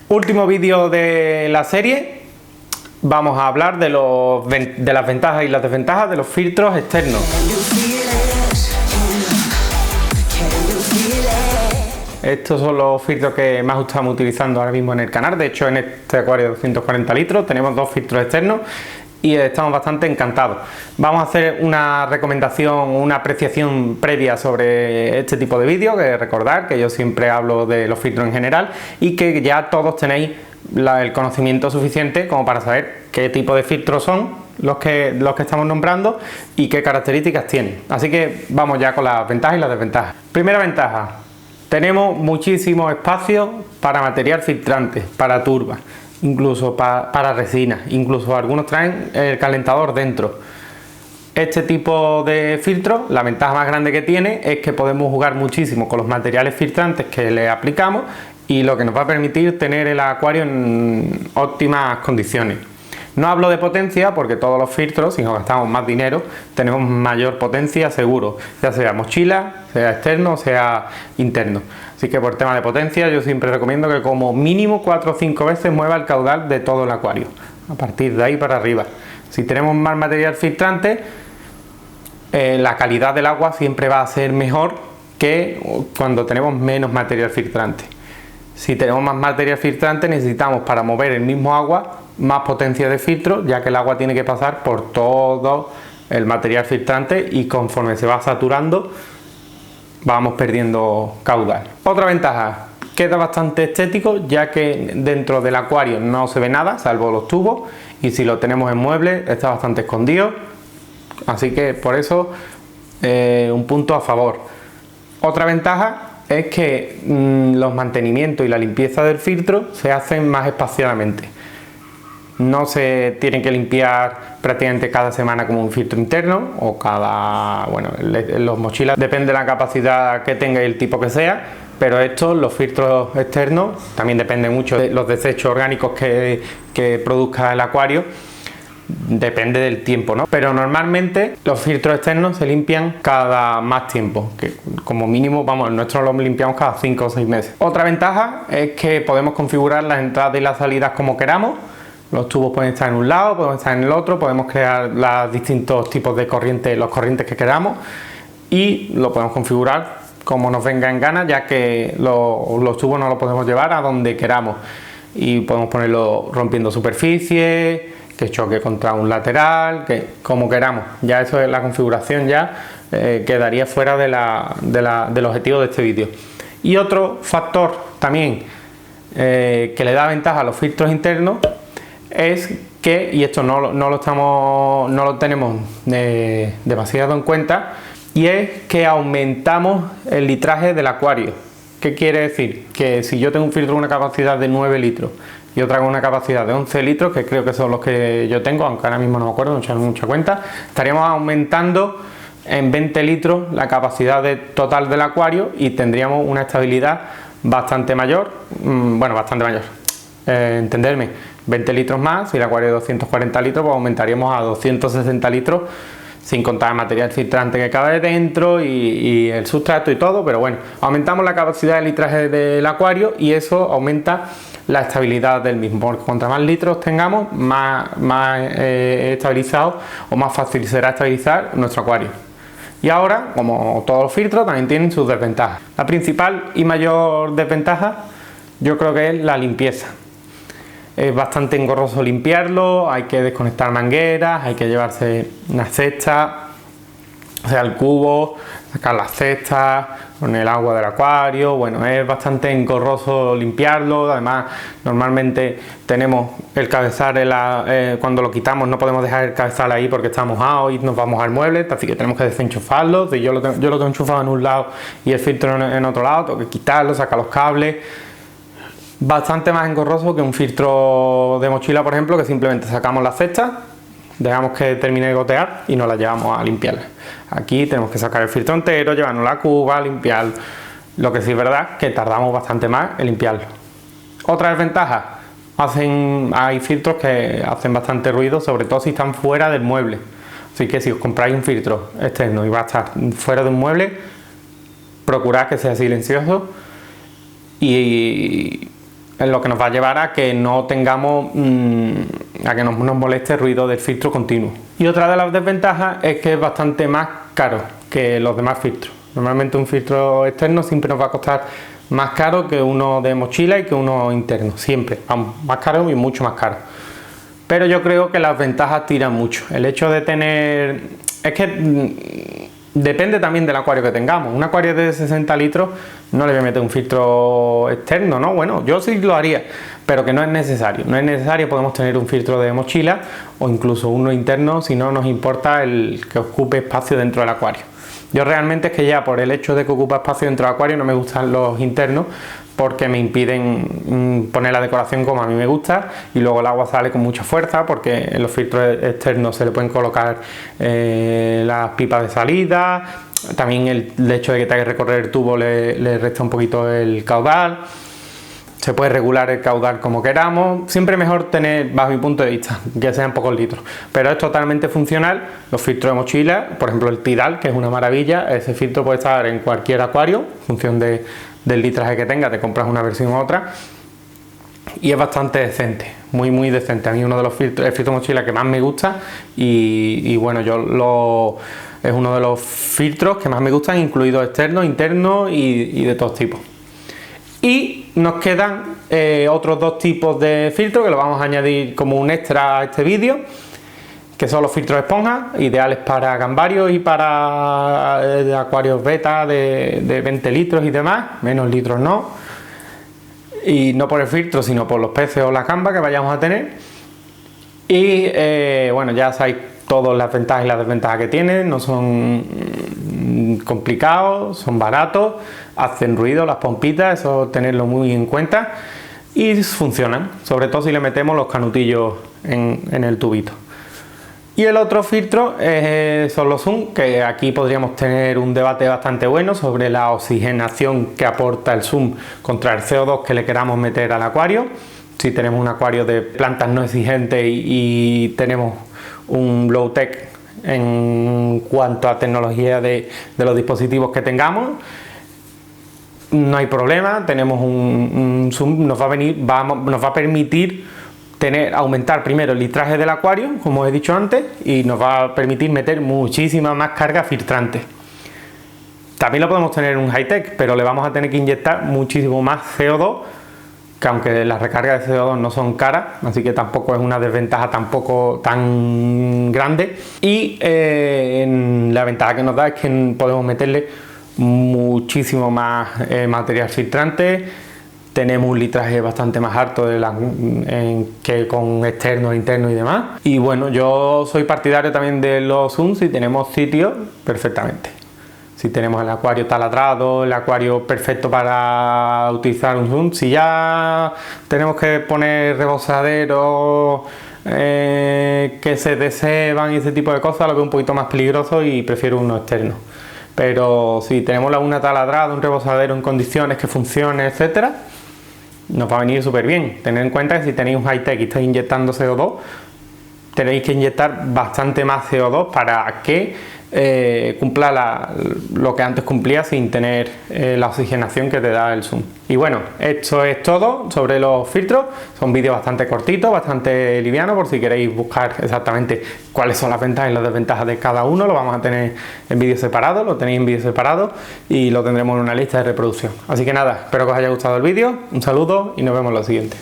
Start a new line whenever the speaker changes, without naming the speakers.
Último vídeo de la serie. Vamos a hablar de las ventajas y las desventajas de los filtros externos. Estos son los filtros que más estamos utilizando ahora mismo en el canal. De hecho, en este acuario de 240 litros tenemos dos filtros externos y estamos bastante encantados. Vamos a hacer una recomendación, una apreciación previa sobre este tipo de vídeos, que recordar que yo siempre hablo de los filtros en general y que ya todos tenéis el conocimiento suficiente como para saber qué tipo de filtros son los que estamos nombrando y qué características tienen. Así que vamos ya con las ventajas y las desventajas. Primera ventaja: tenemos muchísimo espacio para material filtrante, para turbas, incluso para resina, incluso algunos traen el calentador dentro. Este tipo de filtro, la ventaja más grande que tiene es que podemos jugar muchísimo con los materiales filtrantes que le aplicamos y lo que nos va a permitir tener el acuario en óptimas condiciones. No hablo de potencia porque todos los filtros, si nos gastamos más dinero, tenemos mayor potencia seguro, ya sea mochila, sea externo o sea interno. Así que por tema de potencia yo siempre recomiendo que como mínimo 4 o 5 veces mueva el caudal de todo el acuario, a partir de ahí para arriba. Si tenemos más material filtrante, la calidad del agua siempre va a ser mejor que cuando tenemos menos material filtrante. Si tenemos más material filtrante necesitamos para mover el mismo agua más potencia de filtro, ya que el agua tiene que pasar por todo el material filtrante y conforme se va saturando vamos perdiendo caudal. Otra ventaja: queda bastante estético, ya que dentro del acuario no se ve nada salvo los tubos, y si lo tenemos en mueble está bastante escondido, así que por eso un punto a favor. Otra ventaja es que los mantenimientos y la limpieza del filtro se hacen más espaciadamente. No se tienen que limpiar prácticamente cada semana como un filtro interno o los mochilas depende de la capacidad que tenga y el tipo que sea, pero los filtros externos también depende mucho de los desechos orgánicos que produzca el acuario, depende del tiempo, ¿no? Pero normalmente los filtros externos se limpian cada más tiempo, que como mínimo, vamos, nosotros los limpiamos cada 5 o 6 meses. Otra ventaja es que podemos configurar las entradas y las salidas como queramos. Los tubos pueden estar en un lado, pueden estar en el otro, podemos crear los distintos tipos de corrientes, los corrientes que queramos, y lo podemos configurar como nos venga en gana, ya que los tubos no los podemos llevar a donde queramos y podemos ponerlo rompiendo superficie, que choque contra un lateral, que como queramos. Ya eso es la configuración, ya quedaría fuera del objetivo de este vídeo. Y otro factor también que le da ventaja a los filtros internos es que, y esto no lo tenemos demasiado en cuenta, y es que aumentamos el litraje del acuario. ¿Qué quiere decir? Que si yo tengo un filtro con una capacidad de 9 litros y otra con una capacidad de 11 litros, que creo que son los que yo tengo, aunque ahora mismo no me acuerdo, no he hecho mucha cuenta, estaríamos aumentando en 20 litros la capacidad total del acuario y tendríamos una estabilidad bastante mayor, entenderme, 20 litros más. Si el acuario es de 240 litros, pues aumentaríamos a 260 litros, sin contar el material filtrante que cabe dentro y el sustrato y todo, pero bueno, aumentamos la capacidad de litraje del acuario y eso aumenta la estabilidad del mismo, porque cuanto más litros tengamos, más estabilizado o más fácil será estabilizar nuestro acuario. Y ahora, como todos los filtros, también tienen sus desventajas. La principal y mayor desventaja yo creo que es la limpieza. Es bastante engorroso limpiarlo, hay que desconectar mangueras, hay que llevarse una cesta, o sea, el cubo, sacar las cestas con el agua del acuario. Bueno, es bastante engorroso limpiarlo. Además, normalmente tenemos el cabezal, cuando lo quitamos no podemos dejar el cabezal ahí porque está mojado y nos va a mojar el mueble, así que tenemos que desenchufarlo. Si yo lo tengo enchufado en un lado y el filtro en otro lado, tengo que quitarlo, sacar los cables. Bastante más engorroso que un filtro de mochila, por ejemplo, que simplemente sacamos la cesta, dejamos que termine de gotear y nos la llevamos a limpiarla. Aquí tenemos que sacar el filtro entero, llevarnos la cuba, limpiarlo. Lo que sí es verdad que tardamos bastante más en limpiarlo. Otra desventaja: hay filtros que hacen bastante ruido, sobre todo si están fuera del mueble. Así que si os compráis un filtro externo y va a estar fuera de un mueble, procurad que sea silencioso y es lo que nos va a llevar a que no tengamos, a que nos moleste el ruido del filtro continuo. Y otra de las desventajas es que es bastante más caro que los demás filtros. Normalmente un filtro externo siempre nos va a costar más caro que uno de mochila y que uno interno, siempre, más caro y mucho más caro. Pero yo creo que las ventajas tiran mucho. El hecho de tener, es que depende también del acuario que tengamos. Un acuario de 60 litros no le voy a meter un filtro externo, ¿no? Bueno, yo sí lo haría, pero que no es necesario. No es necesario, podemos tener un filtro de mochila o incluso uno interno si no nos importa el que ocupe espacio dentro del acuario. Yo realmente es que ya por el hecho de que ocupa espacio dentro del acuario no me gustan los internos porque me impiden poner la decoración como a mí me gusta y luego el agua sale con mucha fuerza porque en los filtros externos se le pueden colocar las pipas de salida, también el hecho de que tenga que recorrer el tubo le resta un poquito el caudal. Se puede regular el caudal como queramos, siempre mejor tener, bajo mi punto de vista, que sean pocos litros, pero es totalmente funcional. Los filtros de mochila, por ejemplo el Tidal, que es una maravilla, ese filtro puede estar en cualquier acuario, en función del litraje que tenga, te compras una versión u otra, y es bastante decente, muy decente. A mí uno de los filtros, el filtro de mochila que más me gusta, y bueno, es uno de los filtros que más me gustan, incluido externo, interno y de todos tipos. Y nos quedan otros dos tipos de filtros que lo vamos a añadir como un extra a este vídeo, que son los filtros de esponja, ideales para gambarios y para acuarios beta de 20 litros y demás, menos litros no, y no por el filtro sino por los peces o las gambas que vayamos a tener. Y bueno, ya sabéis todas las ventajas y las desventajas que tienen, no son complicados, son baratos, hacen ruido las pompitas, eso tenerlo muy en cuenta, y funcionan, sobre todo si le metemos los canutillos en el tubito. Y el otro filtro son los Zoom, que aquí podríamos tener un debate bastante bueno sobre la oxigenación que aporta el Zoom contra el CO2 que le queramos meter al acuario. Si tenemos un acuario de plantas no exigentes y tenemos un low tech en cuanto a tecnología de los dispositivos que tengamos, no hay problema, tenemos un Zoom, nos va a permitir aumentar primero el litraje del acuario, como he dicho antes, y nos va a permitir meter muchísima más carga filtrante. También lo podemos tener en un high-tech, pero le vamos a tener que inyectar muchísimo más CO2, que aunque las recargas de CO2 no son caras, así que tampoco es una desventaja tampoco tan grande. Y la ventaja que nos da es que podemos meterle muchísimo más material filtrante. Tenemos un litraje bastante más alto que con externo, interno y demás. Y bueno, yo soy partidario también de los Zoom si tenemos sitio perfectamente. Si tenemos el acuario taladrado, el acuario perfecto para utilizar un Zoom. Si ya tenemos que poner rebosaderos que se desceban y ese tipo de cosas, lo veo un poquito más peligroso y prefiero uno externo. Pero si tenemos la una taladrada, un rebosadero en condiciones que funcione, etcétera, nos va a venir súper bien. Tened en cuenta que si tenéis un high-tech y estáis inyectando CO2, tenéis que inyectar bastante más CO2 para que cumpla lo que antes cumplía sin tener la oxigenación que te da el Zoom. Y bueno, esto es todo sobre los filtros. Son vídeos bastante cortitos, bastante livianos, por si queréis buscar exactamente cuáles son las ventajas y las desventajas de cada uno. Lo vamos a tener en vídeos separados, lo tenéis en vídeos separados y lo tendremos en una lista de reproducción. Así que nada, espero que os haya gustado el vídeo, un saludo y nos vemos en lo siguiente.